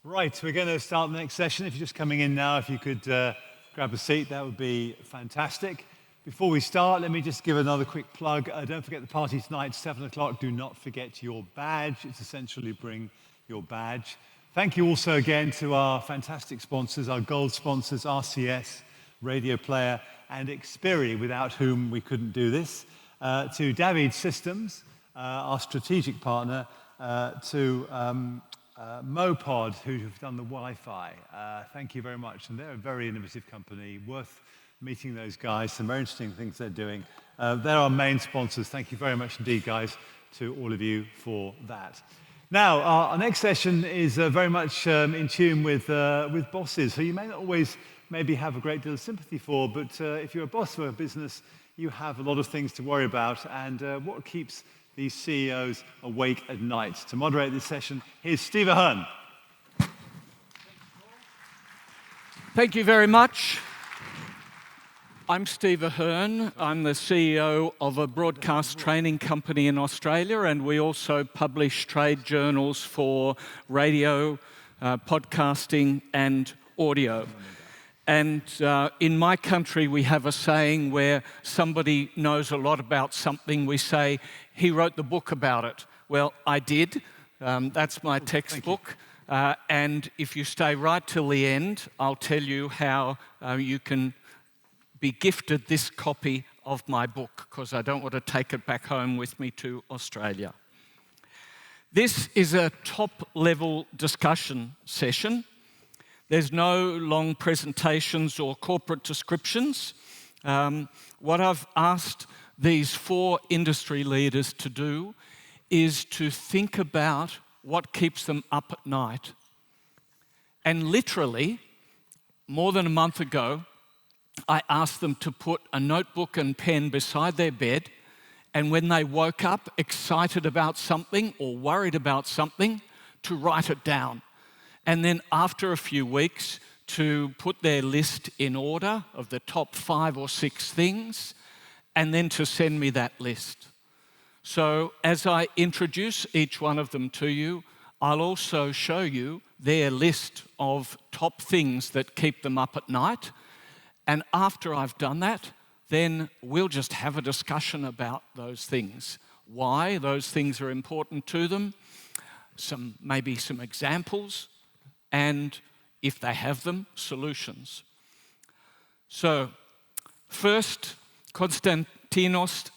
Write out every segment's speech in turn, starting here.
Right, we're going to start the next session. If you're just coming in now, if you could grab a seat, that would be fantastic. Before we start, let me just give another quick plug. Don't forget the party tonight, 7 o'clock. Do not forget your badge. It's essential you bring your badge. Thank you also again to our fantastic sponsors, our gold sponsors, RCS, Radio Player, and Xperi, without whom we couldn't do this. To David Systems, our strategic partner, to Mopod, who've done the Wi-Fi. Thank you very much. And they're a very innovative company, worth meeting those guys, some very interesting things they're doing. They're our main sponsors. Thank you very much indeed, guys, to all of you for that. Now, our next session is very much in tune with bosses, who you may not always maybe have a great deal of sympathy for, but if you're a boss of a business, you have a lot of things to worry about, and what keeps these CEOs awake at night. To moderate this session, here's Steve Ahern. Thank you very much. I'm Steve Ahern. I'm the CEO of a broadcast training company in Australia, and we also publish trade journals for radio, podcasting, and audio. And in my country, we have a saying where somebody knows a lot about something, we say, he wrote the book about it. Well, I did. That's my textbook. And if you stay right till the end, I'll tell you how you can be gifted this copy of my book, because I don't want to take it back home with me to Australia. This is a top-level discussion session. There's no long presentations or corporate descriptions. What I've asked these 4 industry leaders to do is to think about what keeps them up at night. And literally, more than a month ago, I asked them to put a notebook and pen beside their bed, and when they woke up excited about something or worried about something, to write it down. And then after a few weeks, to put their list in order of the top 5 or 6 things, and then to send me that list. So as I introduce each one of them to you, I'll also show you their list of top things that keep them up at night. And after I've done that, then we'll just have a discussion about those things, why those things are important to them, maybe some examples, and if they have them, solutions. So, first, Konstantinos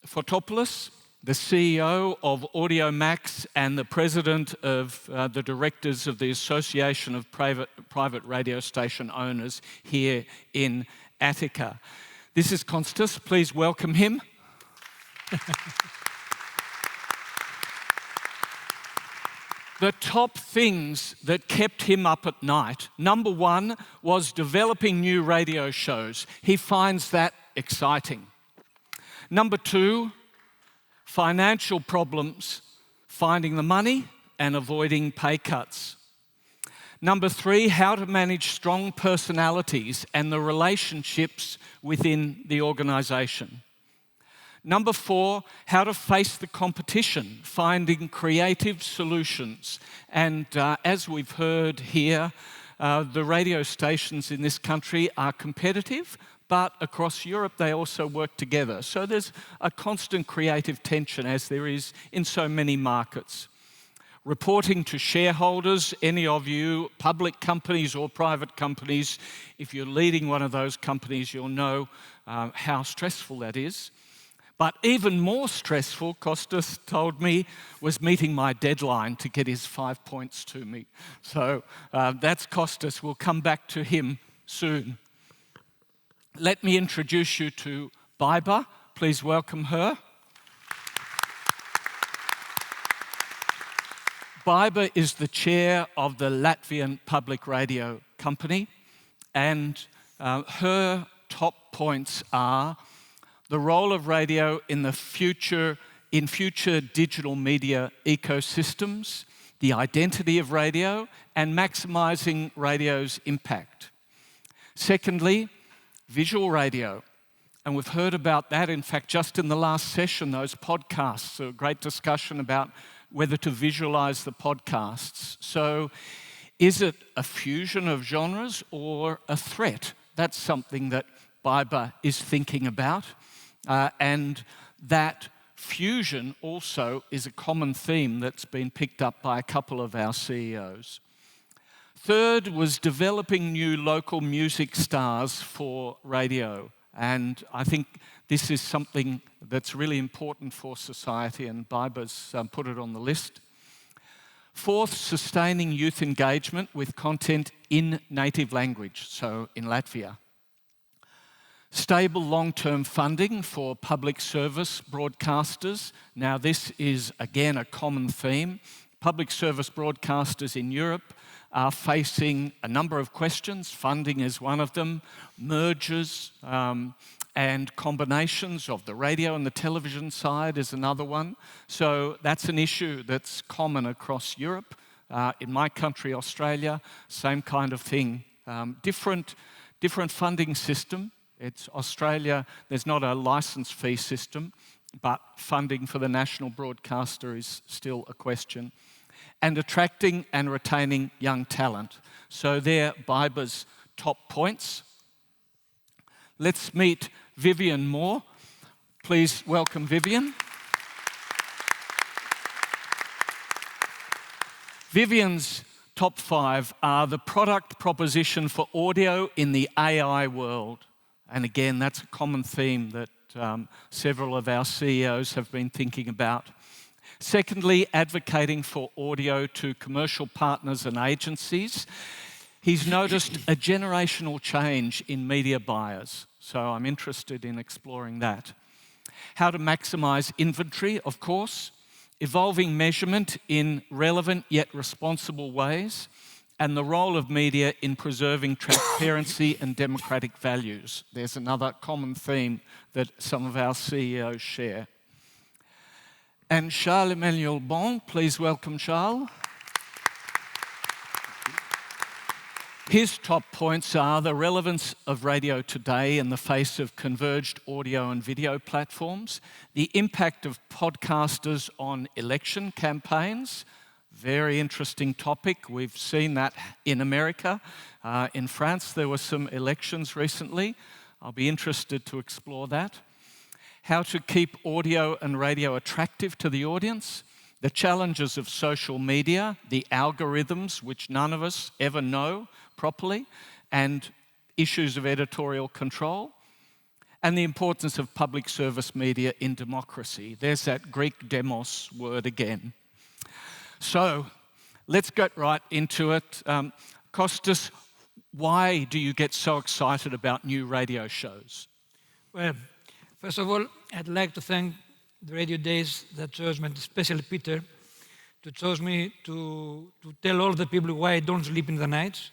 Fotopoulos, the CEO of Audiomax and the president of the directors of the Association of Private Radio Station Owners here in Attica. This is Konstas. Please welcome him. The top things that kept him up at night, number 1 was developing new radio shows. He finds that exciting. Number 2, financial problems, finding the money and avoiding pay cuts. Number 3, how to manage strong personalities and the relationships within the organisation. Number 4, how to face the competition, finding creative solutions. And as we've heard here, the radio stations in this country are competitive, but across Europe they also work together. So there's a constant creative tension, as there is in so many markets. Reporting to shareholders, any of you, public companies or private companies, if you're leading one of those companies, you'll know how stressful that is. But even more stressful, Kostas told me, was meeting my deadline to get his 5 points to me. So that's Kostas. We'll come back to him soon. Let me introduce you to Baiba. Please welcome her. Baiba is the chair of the Latvian Public Radio Company, and her top points are the role of radio in future digital media ecosystems, the identity of radio, and maximising radio's impact. Secondly, visual radio. And we've heard about that, in fact, just in the last session, those podcasts, a great discussion about whether to visualise the podcasts. So Is it a fusion of genres or a threat? That's something that Baiba is thinking about. And that fusion also is a common theme that's been picked up by a couple of our CEOs. Third was developing new local music stars for radio. And I think this is something that's really important for society, and Baiba's put it on the list. Fourth, sustaining youth engagement with content in native language, so in Latvia. Stable long-term funding for public service broadcasters. Now this is again a common theme. Public service broadcasters in Europe are facing a number of questions. Funding is one of them. Mergers and combinations of the radio and the television side is another one. So that's an issue that's common across Europe. In my country, Australia, same kind of thing. Different funding system. It's Australia, there's not a license fee system, but funding for the national broadcaster is still a question. And attracting and retaining young talent. So they're Baiba's top points. Let's meet Vivian Moore. Please welcome Vivian. Vivian's top 5 are the product proposition for audio in the AI world. And again, that's a common theme that several of our CEOs have been thinking about. Secondly, advocating for audio to commercial partners and agencies. He's noticed a generational change in media buyers, so I'm interested in exploring that. How to maximize inventory, of course, evolving measurement in relevant yet responsible ways, and the role of media in preserving transparency and democratic values. There's another common theme that some of our CEOs share. And Charles-Emmanuel Bon, please welcome Charles. His top points are the relevance of radio today in the face of converged audio and video platforms, the impact of podcasters on election campaigns, very interesting topic. We've seen that in America. In France, there were some elections recently. I'll be interested to explore that. How to keep audio and radio attractive to the audience, the challenges of social media, the algorithms, which none of us ever know properly, and issues of editorial control, and the importance of public service media in democracy. There's that Greek demos word again. So let's get right into it. Kostas, why do you get so excited about new radio shows? Well, first of all, I'd like to thank the Radio Days that chose me, especially Peter, to choose me to tell all the people why I don't sleep in the nights.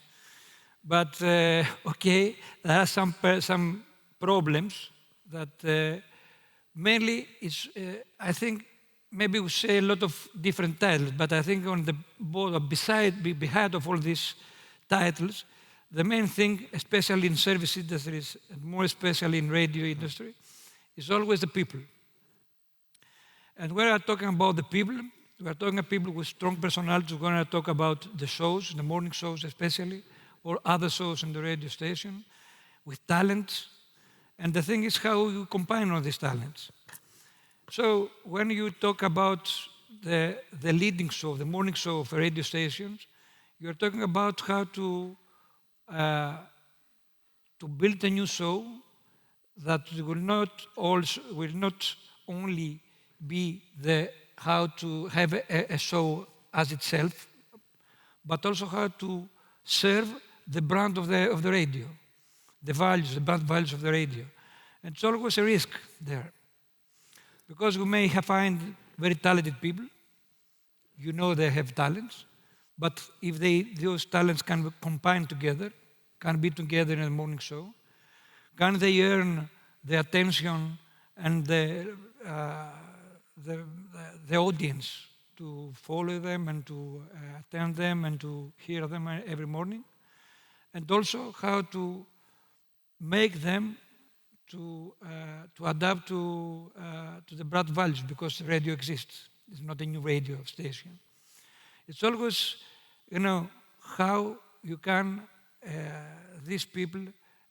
But okay, there are some problems that mainly is, I think, maybe we say a lot of different titles, but I think on the board, behind of all these titles, the main thing, especially in service industries, and more especially in radio industry, is always the people. And when we are talking about the people, we are talking about people with strong personalities. We're going to talk about the shows, the morning shows especially, or other shows in the radio station, with talents. And the thing is how you combine all these talents. So when you talk about the leading show, the morning show of radio stations, you're talking about how to build a new show that will not only be how to have a show as itself, but also how to serve the brand of the radio, the brand values of the radio. And it's always a risk there. Because we may find very talented people, you know they have talents, but if those talents can combine together, can be together in a morning show, can they earn the attention and the audience to follow them and to attend them and to hear them every morning? And also how to make them to adapt to the brand values, because radio exists. It's not a new radio station. It's always, how you can, these people,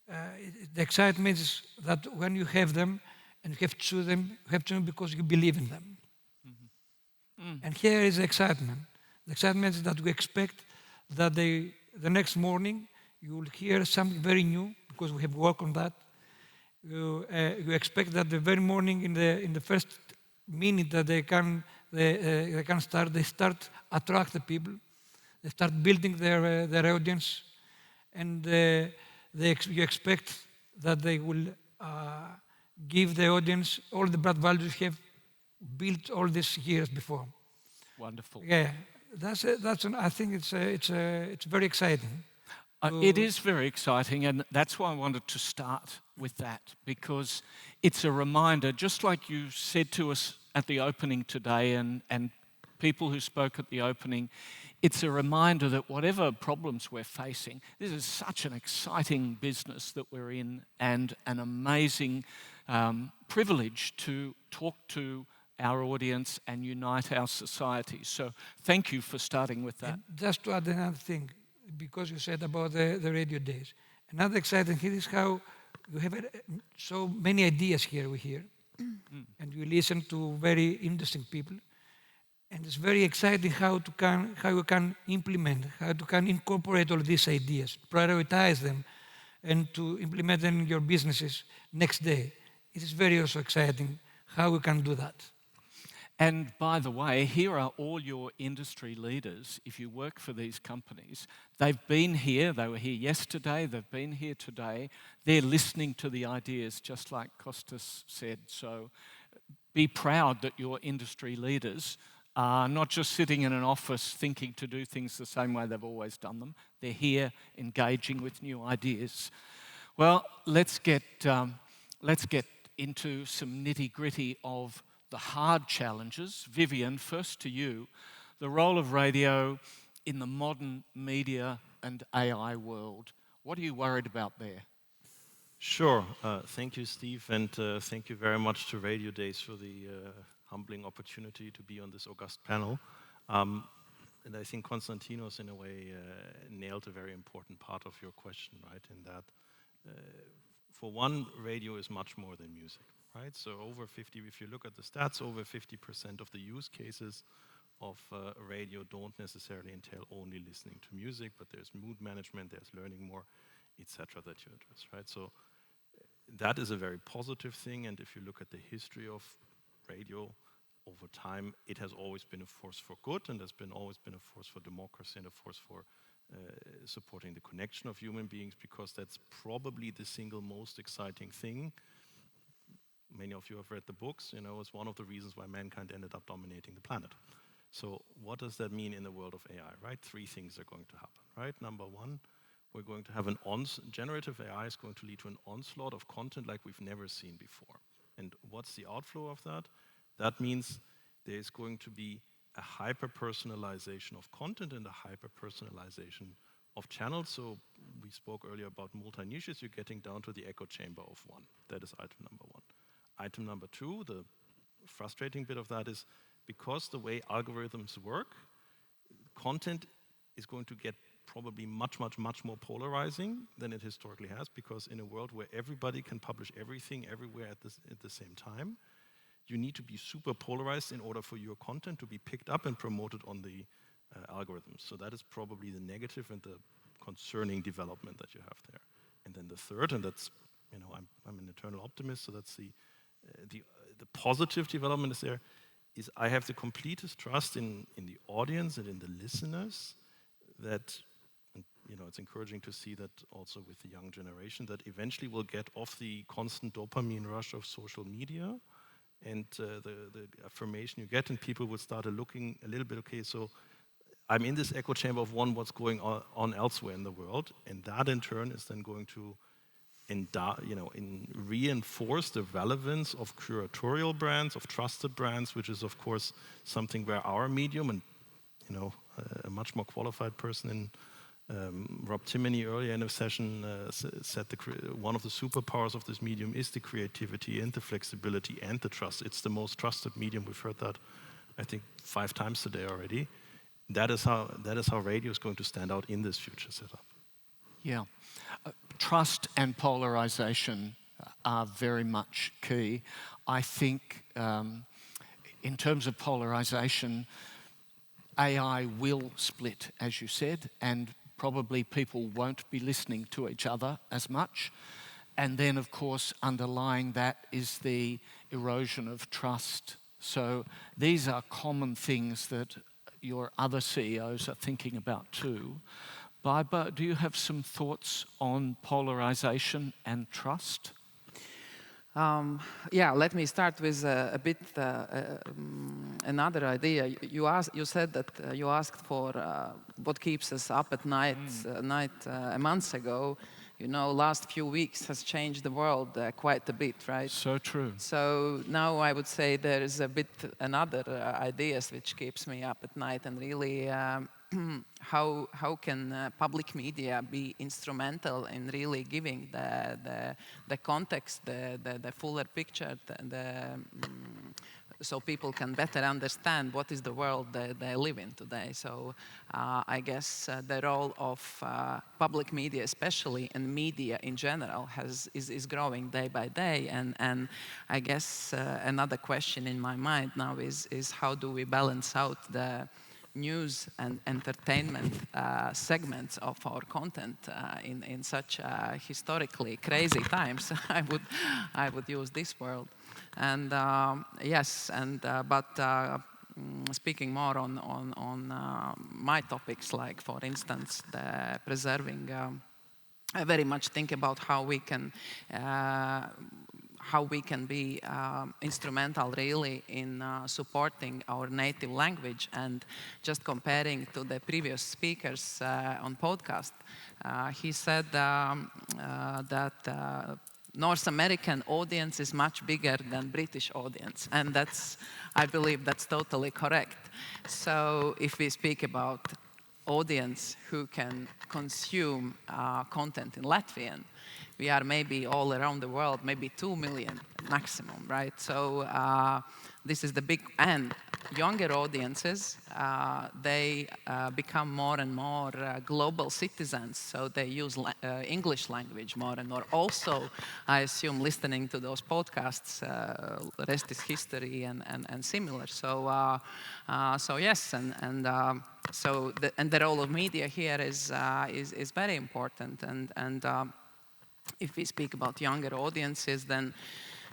the excitement is that when you have them and you have to choose them, you have to choose them because you believe in them. And here is the excitement. The excitement is that we expect that the next morning you will hear something very new because we have worked on that. You expect that the very morning in the first minute that they start attract the people. They start building their audience, and you expect that they will give the audience all the brand values you have built all these years before. Wonderful. Yeah, I think it's very exciting. It is very exciting, and that's why I wanted to start with that, because it's a reminder, just like you said to us at the opening today, and people who spoke at the opening, it's a reminder that whatever problems we're facing, this is such an exciting business that we're in, and an amazing privilege to talk to our audience and unite our society. So thank you for starting with that. And just to add another thing, because you said about the radio days. Another exciting thing is how you have so many ideas here we hear, and you listen to very interesting people, and it's very exciting how you can implement, how you can incorporate all these ideas, prioritize them, and to implement them in your businesses next day. It is very also exciting how we can do that. And by the way, here are all your industry leaders. If you work for these companies, they've been here, they were here yesterday, they've been here today. They're listening to the ideas, just like Kostas said. So be proud that your industry leaders are not just sitting in an office thinking to do things the same way they've always done them. They're here engaging with new ideas. Well, let's get into some nitty-gritty of the hard challenges. Vivian, first to you, the role of radio in the modern media and AI world. What are you worried about there? Sure. Thank you, Steve, and thank you very much to Radio Days for the humbling opportunity to be on this august panel. And I think Konstantinos, in a way, nailed a very important part of your question, right? In that, for one, radio is much more than music. Right? So over 50, if you look at the stats, over 50% of the use cases of radio don't necessarily entail only listening to music, but there's mood management, there's learning more, etc. that you address, right? So that is a very positive thing, and if you look at the history of radio over time, it has always been a force for good, and has always been a force for democracy and a force for supporting the connection of human beings, because that's probably the single most exciting thing. Many of you have read the books, it's one of the reasons why mankind ended up dominating the planet. So what does that mean in the world of AI, right? Three things are going to happen, right? Number one, we're going to have generative AI is going to lead to an onslaught of content like we've never seen before. And what's the outflow of that? That means there's going to be a hyper-personalization of content and a hyper-personalization of channels. So we spoke earlier about multi-niches. You're getting down to the echo chamber of one. That is item number one. Item number two, the frustrating bit of that is because the way algorithms work, content is going to get probably much more polarizing than it historically has, because in a world where everybody can publish everything everywhere at the same time, you need to be super polarized in order for your content to be picked up and promoted on the algorithms. So that is probably the negative and the concerning development that you have there. And then the third, and that's, I'm an eternal optimist, so that's the positive development is I have the completest trust in the audience and in the listeners that, it's encouraging to see that also with the young generation, that eventually we'll get off the constant dopamine rush of social media, and the affirmation you get, and people will start looking a little bit, okay, so I'm in this echo chamber of one, what's going on elsewhere in the world, and that in turn is then going to reinforce the relevance of curatorial brands, of trusted brands, which is of course something where our medium, and a much more qualified person in Rob Timoney earlier in the session said one of the superpowers of this medium is the creativity and the flexibility and the trust. It's the most trusted medium. We've heard that, I think, 5 times today already. that is how radio is going to stand out in this future setup. Yeah. Trust and polarization are very much key. I think in terms of polarization, AI will split, as you said, and probably people won't be listening to each other as much. And then, of course, underlying that is the erosion of trust. So these are common things that your other CEOs are thinking about too. Baiba, do you have some thoughts on polarization and trust? Yeah, let me start with a bit another idea. You said that you asked for what keeps us up at night. A month ago, you know, last few weeks has changed the world quite a bit, right? So true. So now I would say there is a bit another ideas which keeps me up at night, and really how can public media be instrumental in really giving the context, the fuller picture, so people can better understand what is the world they live in today. So I guess the role of public media, especially, and media in general, is growing day by day. And I guess another question in my mind now is how do we balance out the news and entertainment segments of our content in such historically crazy times. I would use this word. And yes, and but speaking more on my topics, like for instance, the preserving. I very much think about how we can be instrumental really in supporting our native language. And just comparing to the previous speakers on podcast, he said that North American audience is much bigger than British audience, and I believe that's totally correct. So if we speak about audience who can consume content in Latvian, we are maybe all around the world, maybe 2 million maximum, right? So this is the big, and younger audiences, they become more and more global citizens, so they use English language more and more. Also, I assume listening to those podcasts, rest is history and similar. So, so yes, and the role of media here is very important. And if we speak about younger audiences, then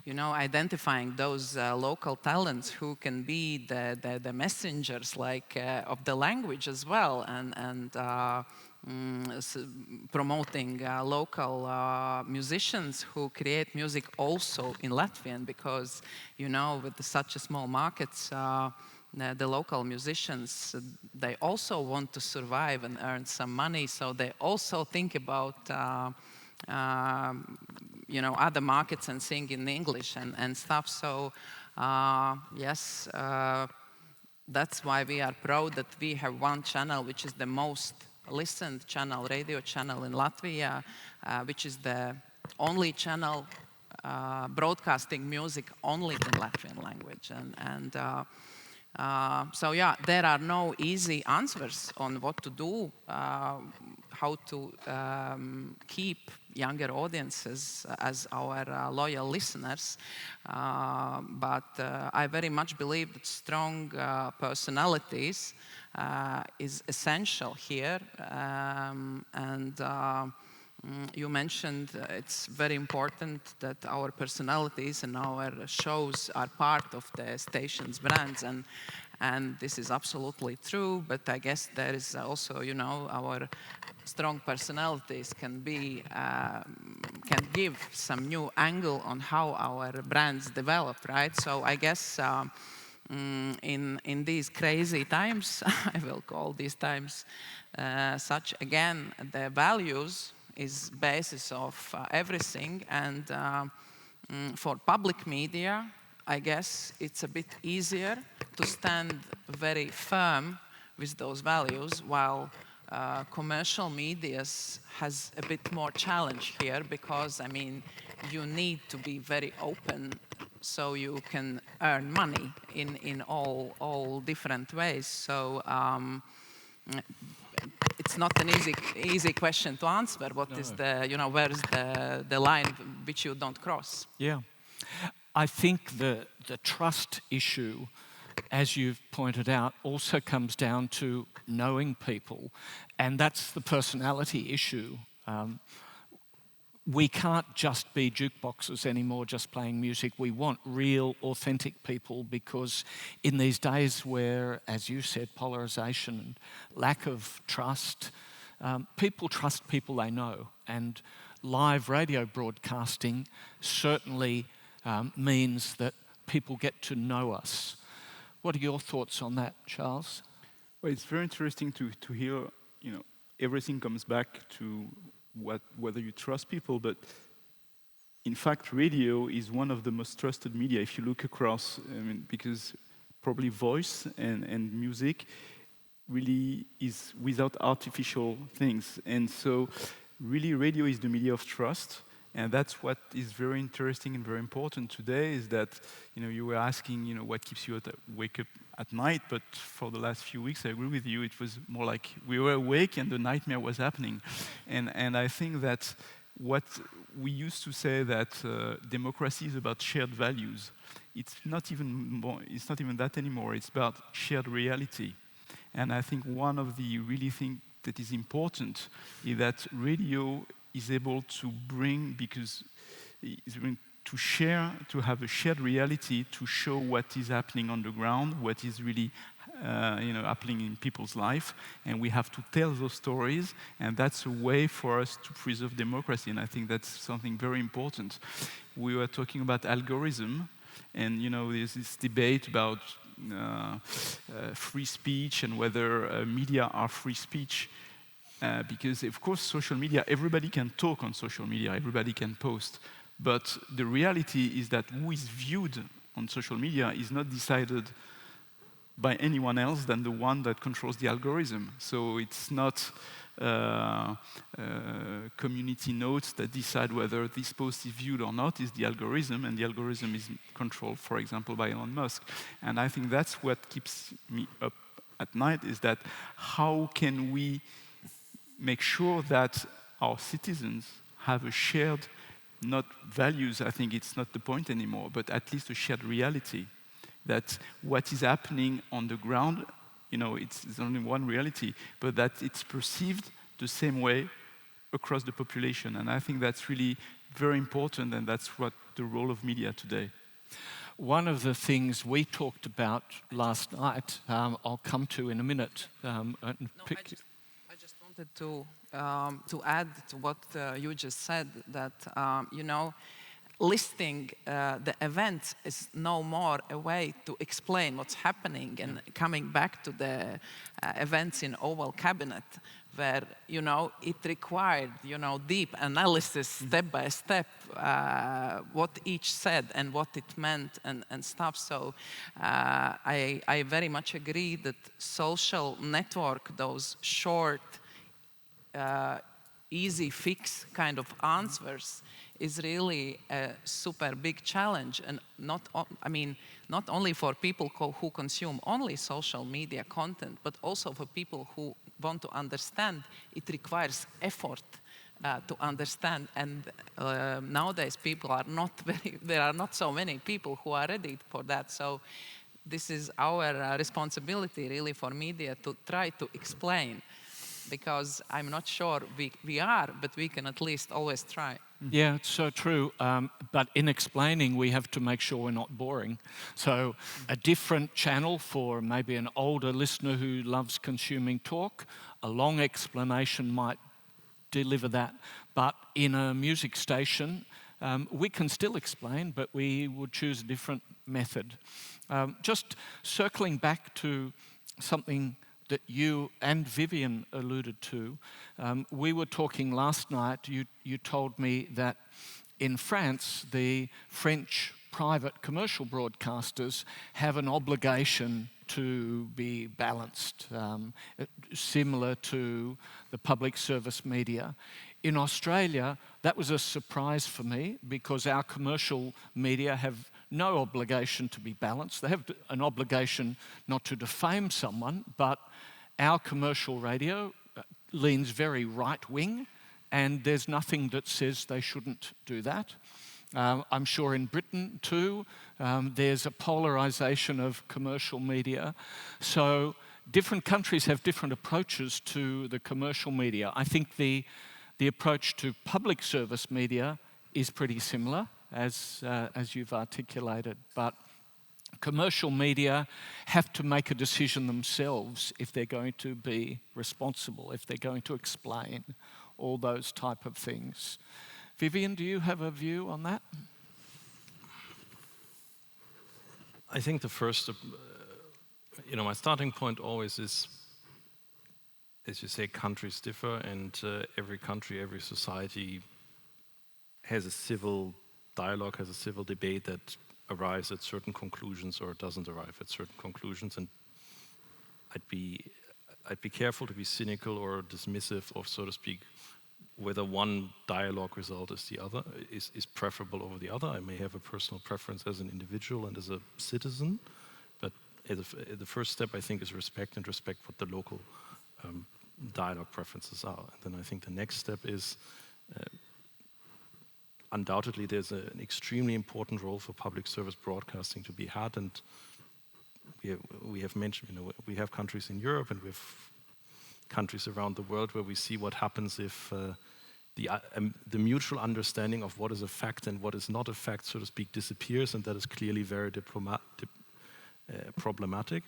you know, identifying those local talents who can be the messengers, like of the language as well, and promoting local musicians who create music also in Latvian, because you know, with such a small markets, the local musicians, they also want to survive and earn some money, so they also think about you know, other markets and sing in English and stuff. So yes, that's why we are proud that we have one channel which is the most listened channel, radio channel in Latvia, which is the only channel broadcasting music only in Latvian language. So yeah, there are no easy answers on what to do, how to keep younger audiences as our loyal listeners. But I very much believe that strong personalities is essential here. You mentioned it's very important that our personalities and our shows are part of the station's brands, and this is absolutely true. But I guess there is also, you know, our strong personalities can give some new angle on how our brands develop, right? So I guess in these crazy times, I will call these times such, again, the values is basis of everything. And for public media, I guess it's a bit easier to stand very firm with those values, while commercial media has a bit more challenge here, because I mean, you need to be very open so you can earn money in all different ways. So it's not an easy question to answer. What is the, where is the line which you don't cross? Yeah. I think the trust issue, as you've pointed out, also comes down to knowing people, and that's the personality issue. We can't just be jukeboxes anymore, just playing music. We want real, authentic people, because in these days where, as you said, polarization and lack of trust, people trust people they know, and live radio broadcasting certainly means that people get to know us. What are your thoughts on that, Charles? Well, it's very interesting to hear, everything comes back to whether you trust people, but in fact, radio is one of the most trusted media if you look across, because probably voice and music really is without artificial things. And so really radio is the media of trust. And that's what is very interesting and very important today, is that, you were asking, what keeps you wake up at night, but for the last few weeks, I agree with you, it was more like we were awake and the nightmare was happening. And I think that what we used to say that democracy is about shared values, it's not even that anymore, it's about shared reality. And I think one of the really things that is important is that radio is able to bring, because it's going to share, to have a shared reality, to show what is happening on the ground, what is really happening in people's life, and we have to tell those stories, and that's a way for us to preserve democracy, and I think that's something very important. We were talking about algorithm, and there's this debate about free speech and whether media are free speech. Because, of course, social media, everybody can talk on social media, everybody can post. But the reality is that who is viewed on social media is not decided by anyone else than the one that controls the algorithm. So it's not community notes that decide whether this post is viewed or not, is the algorithm, and the algorithm is controlled, for example, by Elon Musk. And I think that's what keeps me up at night, is that how can we make sure that our citizens have a shared, not values, I think it's not the point anymore, but at least a shared reality. That what is happening on the ground, it's only one reality, but that it's perceived the same way across the population. And I think that's really very important, and that's what the role of media today. One of the things we talked about last night, I'll come to in a minute. I just wanted to add to what you just said, that listing the events is no more a way to explain what's happening, and coming back to the events in Oval Cabinet, where it required deep analysis, step by step, what each said and what it meant and stuff. So I very much agree that social network, those short, easy fix kind of answers, is really a super big challenge, and not only for people who consume only social media content, but also for people who want to understand. It requires effort to understand, and nowadays there are not so many people who are ready for that. So this is our responsibility, really, for media to try to explain, because I'm not sure we are, but we can at least always try. Yeah, it's so true. But in explaining, we have to make sure we're not boring. So a different channel for maybe an older listener who loves consuming talk, a long explanation might deliver that. But in a music station, we can still explain, but we would choose a different method. Just circling back to something that you and Vivian alluded to. We were talking last night, you told me that in France, the French private commercial broadcasters have an obligation to be balanced, similar to the public service media. In Australia, that was a surprise for me, because our commercial media have no obligation to be balanced. They have an obligation not to defame someone, but our commercial radio leans very right-wing, and there's nothing that says they shouldn't do that. I'm sure in Britain too, there's a polarization of commercial media. So different countries have different approaches to the commercial media. I think the approach to public service media is pretty similar, as you've articulated. But commercial media have to make a decision themselves if they're going to be responsible, if they're going to explain all those type of things. Vivian, do you have a view on that? I think the first, my starting point always is, as you say, countries differ, and every country, every society has a civil dialogue, has a civil debate that arrives at certain conclusions or doesn't arrive at certain conclusions. And I'd be careful to be cynical or dismissive of, so to speak, whether one dialogue result is preferable over the other. I may have a personal preference as an individual and as a citizen, but the first step, I think, is respect what the local dialogue preferences are. And then I think the next step is undoubtedly there's an extremely important role for public service broadcasting to be had, and we have mentioned, we have countries in Europe and we have countries around the world where we see what happens if the mutual understanding of what is a fact and what is not a fact, so to speak, disappears, and that is clearly very problematic.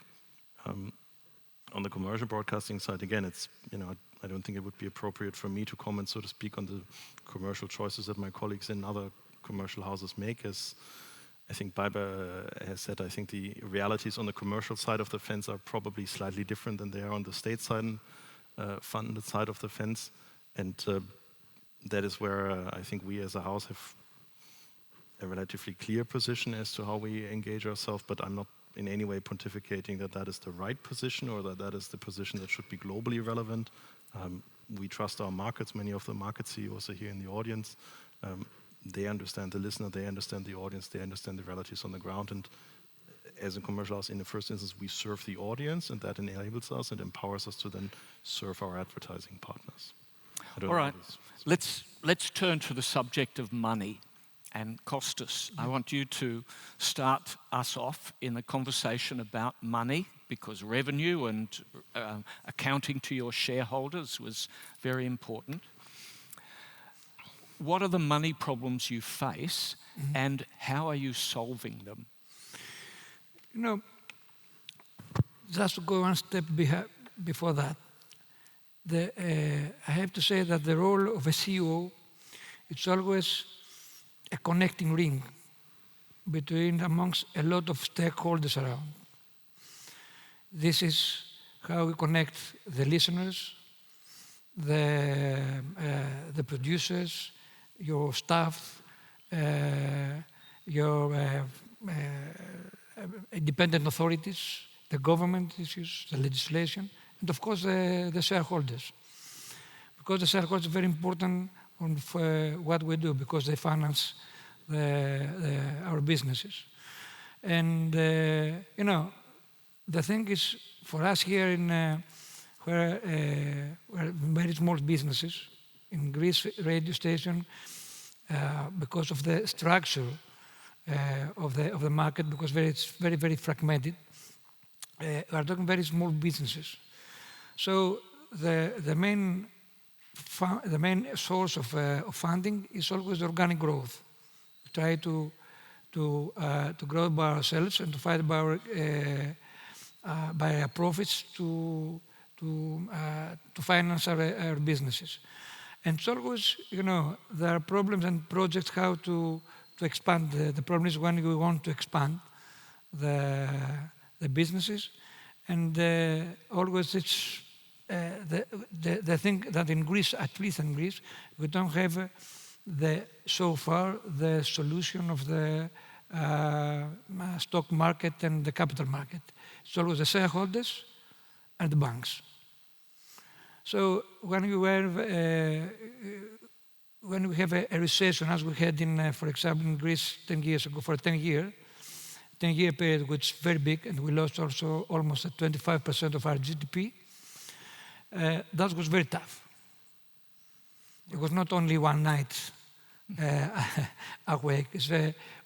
On the commercial broadcasting side, again, it's, I don't think it would be appropriate for me to comment, so to speak, on the commercial choices that my colleagues in other commercial houses make. As I think Baiba has said, I think the realities on the commercial side of the fence are probably slightly different than they are on the state side, funded side of the fence. And that is where I think we as a house have a relatively clear position as to how we engage ourselves, but I'm not in any way pontificating that is the right position or that is the position that should be globally relevant. We trust our markets. Many of the market CEOs are here in the audience. They understand the listener, they understand the audience, they understand the realities on the ground. And as a commercial house, in the first instance, we serve the audience, and that enables us and empowers us to then serve our advertising partners. All right, let's turn to the subject of money. And Kostas, I want you to start us off in the conversation about money, because revenue and accounting to your shareholders was very important. What are the money problems you face, and how are you solving them? Just to go one step before that, I have to say that the role of a CEO, it's always a connecting ring amongst a lot of stakeholders around. This is how we connect the listeners, the producers, your staff, your independent authorities, the government issues, the legislation, and of course the shareholders. Because the shareholders are very important for what we do, because they finance our businesses. And the thing is, for us here where we're very small businesses in Greece, radio station, because of the structure of the market, because it's very, very fragmented, we are talking very small businesses. So the main source of funding is always organic growth. We try to grow by ourselves and to fight by our profits to finance our businesses. And so always, there are problems and projects how to expand. The problem is when we want to expand the businesses, and always it's the thing that in Greece, at least in Greece, we don't have so far the solution of the stock market and the capital market. It's always the shareholders and the banks. So when we have a recession, as we had for example, in Greece 10 years ago, for a 10-year period, which is very big, and we lost also almost 25% of our GDP. that was very tough. It was not only one night awake, it's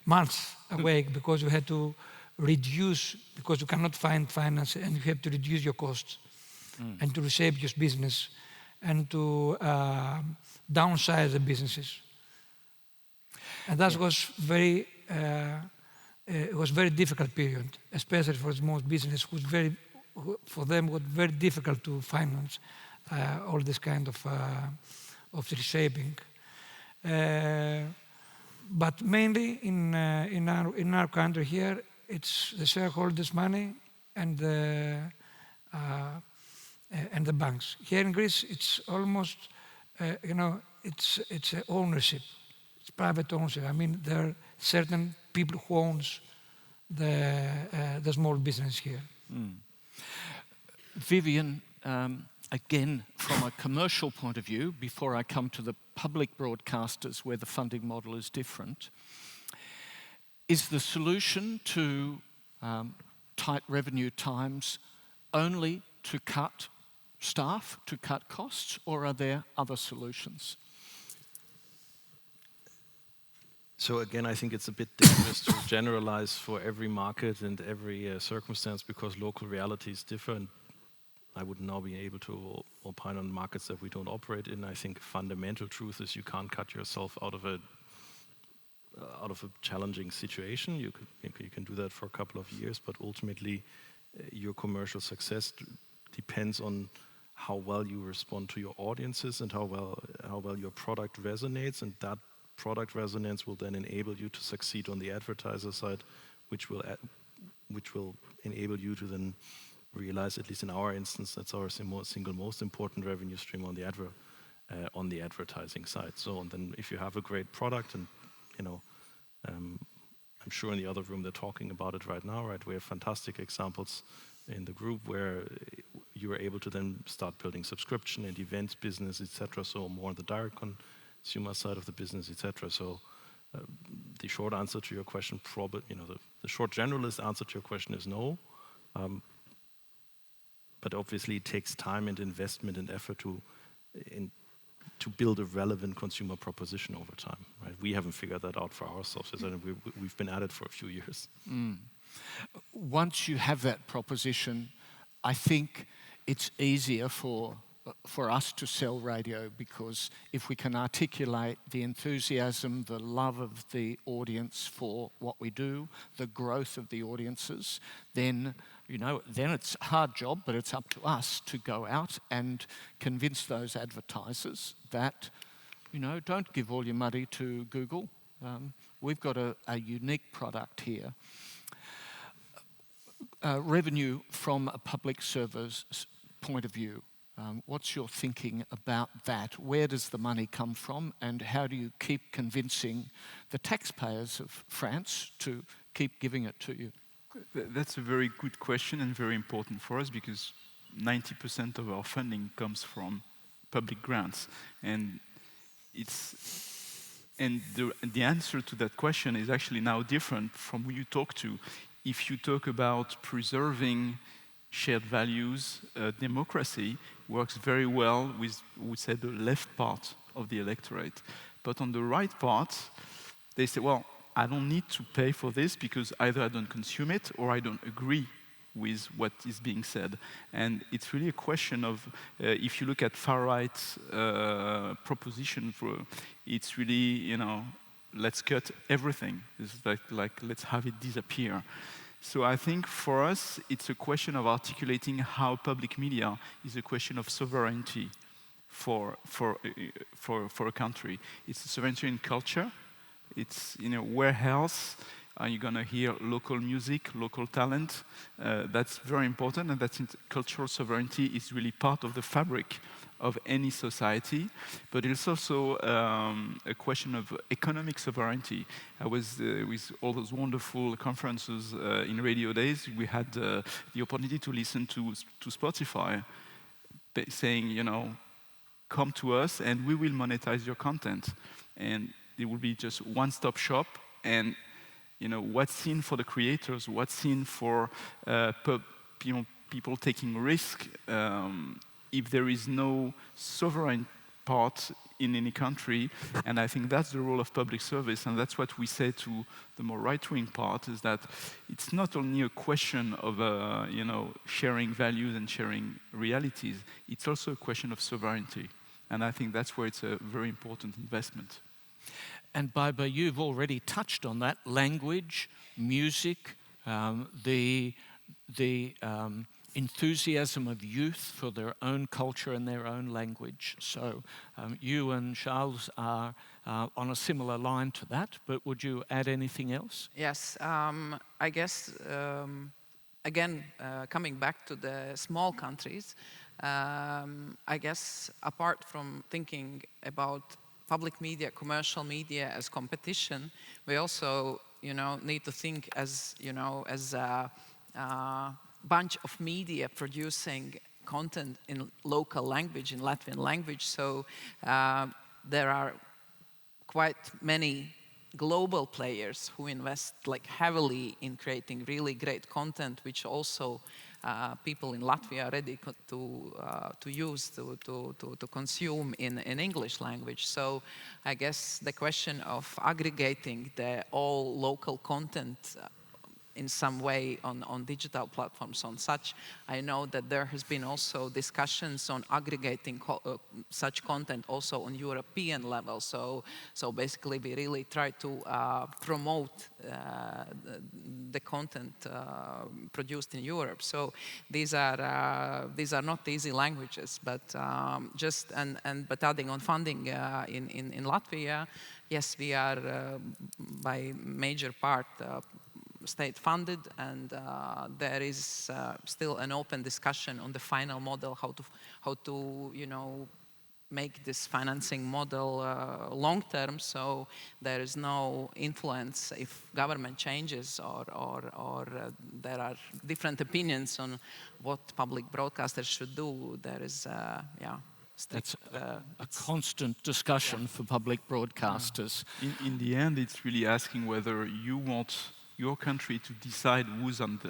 months awake, because you had to reduce, because you cannot find finance, and you have to reduce your costs and to reshape your business and to downsize the businesses. And that was it was very difficult period, especially for small business, for them was very difficult to finance all this kind of reshaping. But mainly in our country here, it's the shareholders' money and the banks. Here in Greece, it's almost, it's ownership. It's private ownership. I mean, there are certain people who owns the small business here. Vivian, again, from a commercial point of view, before I come to the public broadcasters where the funding model is different, is the solution to tight revenue times only to cut staff, to cut costs, or are there other solutions? So again, I think it's a bit dangerous to generalize for every market and every circumstance, because local realities differ. And I would now be able to opine on markets that we don't operate in. I think fundamental truth is you can't cut yourself out of a challenging situation. You can do that for a couple of years, but ultimately your commercial success depends on how well you respond to your audiences and how well your product resonates, and that product resonance will then enable you to succeed on the advertiser side, which will enable you to then realize, at least in our instance, that's our single most important revenue stream on the advertising side. So, and then if you have a great product, and I'm sure in the other room they're talking about it right now, right? We have fantastic examples in the group where you are able to then start building subscription and events business, etc. So more on the direct consumer side of the business, etc. So the short answer to your question, probably, the short generalist answer to your question is no. But obviously it takes time and investment and effort to build a relevant consumer proposition over time. Right? We haven't figured that out for ourselves. We've been at it for a few years. Once you have that proposition, I think it's easier for us to sell radio, because if we can articulate the enthusiasm, the love of the audience for what we do, the growth of the audiences, then it's a hard job, but it's up to us to go out and convince those advertisers that, don't give all your money to Google. We've got a unique product here. Revenue from a public service point of view. What's your thinking about that? Where does the money come from, and how do you keep convincing the taxpayers of France to keep giving it to you? That's a very good question and very important for us, because 90% of our funding comes from public grants, and the answer to that question is actually now different from who you talk to. If you talk about preserving shared values, democracy works very well with, we say, the left part of the electorate. But on the right part, they say, well, I don't need to pay for this because either I don't consume it or I don't agree with what is being said. And it's really a question of, if you look at far-right proposition, it's really, let's cut everything. It's like let's have it disappear. So I think for us, it's a question of articulating how public media is a question of sovereignty for a country. It's a sovereignty in culture. It's, where else are you going to hear local music, local talent? That's very important, and that's cultural sovereignty is really part of the fabric of any society, but it's also a question of economic sovereignty. I was with all those wonderful conferences in RadioDays. We had the opportunity to listen to Spotify saying, come to us and we will monetize your content. And it will be just one-stop shop, and what's in for the creators, what's in for people taking risk, if there is no sovereign part in any country, and I think that's the role of public service, and that's what we say to the more right-wing part, is that it's not only a question of sharing values and sharing realities, it's also a question of sovereignty, and I think that's where it's a very important investment. And Baiba, you've already touched on that: language, music, the enthusiasm of youth for their own culture and their own language. So you and Charles are on a similar line to that, but would you add anything else? Yes, I guess, again, coming back to the small countries, I guess apart from thinking about public media, commercial media as competition, we also, need to think as, as a bunch of media producing content in local language, in Latvian language. So there are quite many global players who invest heavily in creating really great content, which also people in Latvia are ready to use, to consume in English language. So I guess the question of aggregating the all local content in some way on digital platforms on such. I know that there has been also discussions on aggregating such content also on European level. So basically we really try to promote the content produced in Europe. So these are not easy languages, but but adding on funding in Latvia, yes, we are by major part state-funded, and there is still an open discussion on the final model, how to make this financing model long-term, so there is no influence if government changes or there are different opinions on what public broadcasters should do. There is, That's a constant discussion for public broadcasters. In the end, it's really asking whether you want your country to decide who's on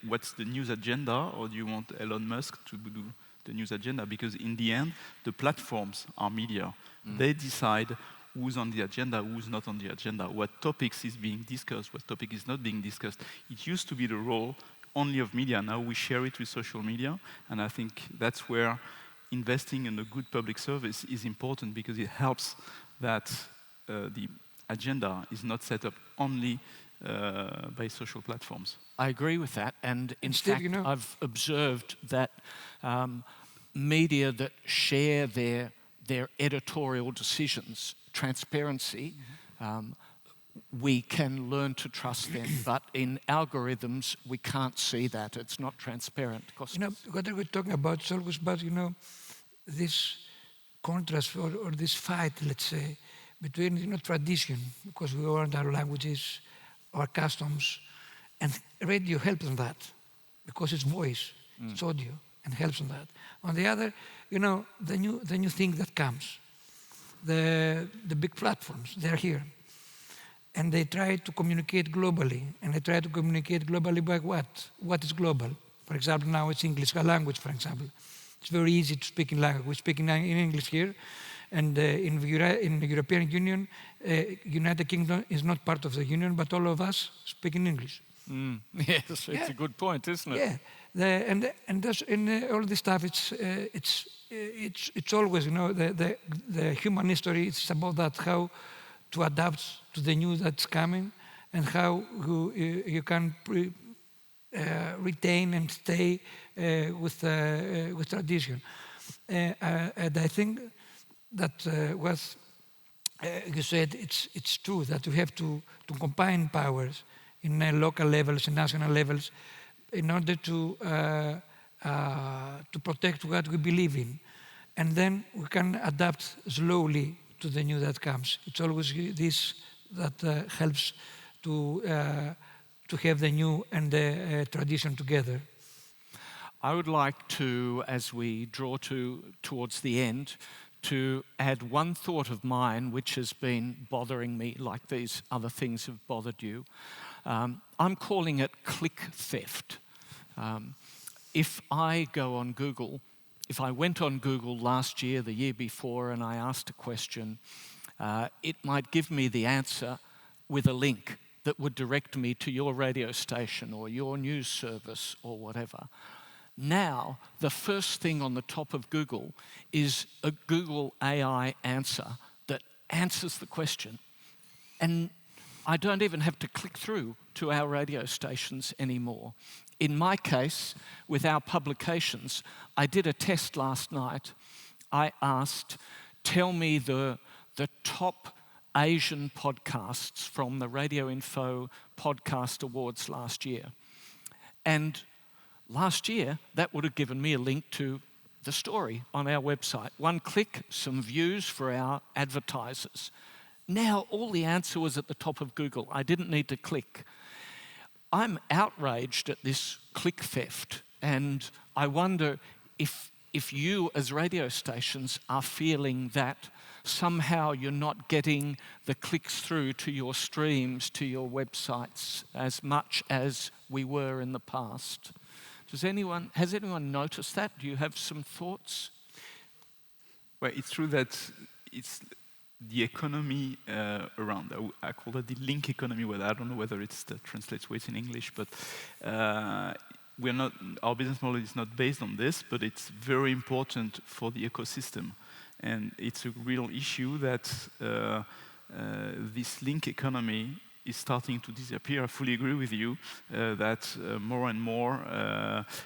what's the news agenda, or do you want Elon Musk to do the news agenda? Because in the end, the platforms are media. They decide who's on the agenda, who's not on the agenda, what topics is being discussed, what topic is not being discussed. It used to be the role only of media. Now we share it with social media, and I think that's where investing in a good public service is important, because it helps that the agenda is not set up only by social platforms. I agree with that, and in fact, I've observed that media that share their editorial decisions, transparency, we can learn to trust them, but in algorithms, we can't see that. It's not transparent. What are we talking about? It's always about, this contrast or this fight, let's say, between, tradition, because we learned our languages, our customs, and radio helps in that, because it's voice, it's audio, and helps in that. On the other, the new thing that comes, the big platforms, they're here, and they try to communicate globally, and they try to communicate globally by what? What is global? For example, now it's English language, for example. It's very easy to speak in language. We're speaking in English here, and in the European Union, United Kingdom is not part of the Union, but all of us speak in English. Yes, it's a good point, isn't it? Yeah, and all this stuff, it's always, the human history is about that, how to adapt to the news that's coming, and how you can retain and stay with tradition. And I think that what you said, it's true that we have to combine powers in local levels and national levels in order to protect what we believe in. And then we can adapt slowly to the new that comes. It's always this that helps to have the new and the tradition together. I would like to, as we draw towards the end, to add one thought of mine which has been bothering me, like these other things have bothered you. I'm calling it click theft. If I go on Google if I went on Google last year, the year before, and I asked a question, it might give me the answer with a link that would direct me to your radio station or your news service or whatever. Now, the first thing on the top of Google is a Google AI answer that answers the question. And I don't even have to click through to our radio stations anymore. In my case, with our publications, I did a test last night. I asked, tell me the top Asian podcasts from the Radio Info Podcast Awards last year. And last year, that would have given me a link to the story on our website. One click, some views for our advertisers. Now, all the answer was at the top of Google. I didn't need to click. I'm outraged at this click theft, and I wonder if you as radio stations are feeling that somehow you're not getting the clicks through to your streams, to your websites, as much as we were in the past. Has anyone noticed that? Do you have some thoughts? Well, it's true that it's the economy around. I call it the link economy. Well, I don't know whether it's the translates weight in English, but our business model is not based on this, but it's very important for the ecosystem. And it's a real issue that this link economy is starting to disappear. I fully agree with you that more and more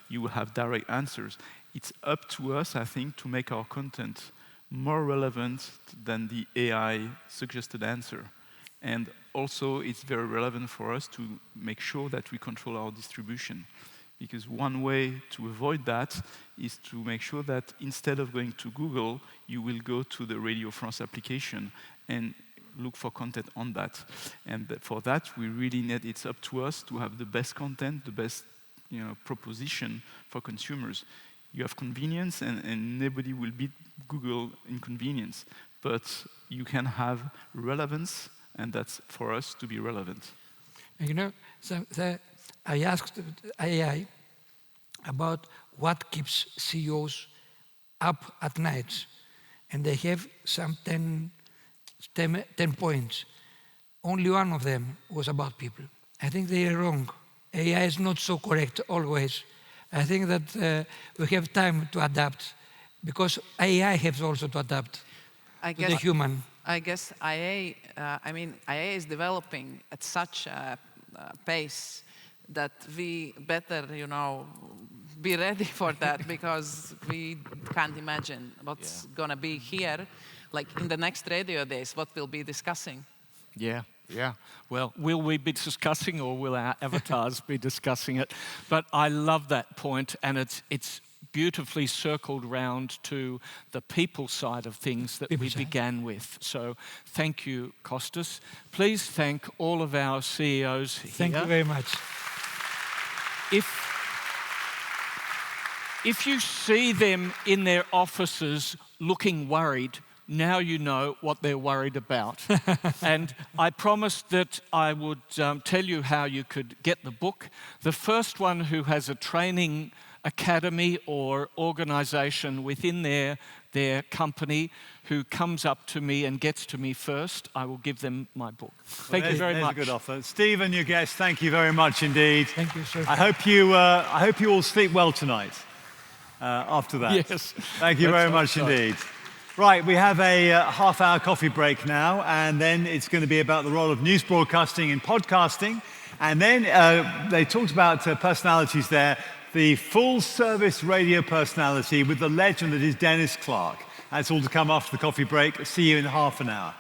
you will have direct answers. It's up to us, I think, to make our content more relevant than the AI suggested answer. And also, it's very relevant for us to make sure that we control our distribution. Because one way to avoid that is to make sure that instead of going to Google, you will go to the Radio France application and look for content on that. And for that, we really need, it's up to us to have the best content, the best proposition for consumers. You have convenience, and nobody will beat Google in convenience. But you can have relevance, and that's for us to be relevant. I asked AI about what keeps CEOs up at night, and they have some 10 points. Only one of them was about people. I think they are wrong. AI is not so correct always. I think that we have time to adapt, because AI has also to adapt to the human. I guess IA is developing at such a pace that we better, be ready for that, because we can't imagine what's going to be here, like in the next Radio Days, what we'll be discussing. Yeah. Well, will we be discussing, or will our avatars be discussing it? But I love that point, and it's beautifully circled round to the people side of things that we began with. So thank you, Kostas. Please thank all of our CEOs here. Thank you very much. If you see them in their offices looking worried, now you know what they're worried about. And I promised that I would tell you how you could get the book. The first one who has a training academy or organization within their company who comes up to me and gets to me first, I will give them my book. Thank you very much. That's a good offer. Steve and your guests, thank you very much indeed. Thank you, sir. I hope you all sleep well tonight after that. Yes. Thank you very much indeed. Right, we have a half-hour coffee break now, and then it's going to be about the role of news broadcasting in podcasting. And then they talked about personalities there, the full-service radio personality with the legend that is Dennis Clark. That's all to come after the coffee break. See you in half an hour.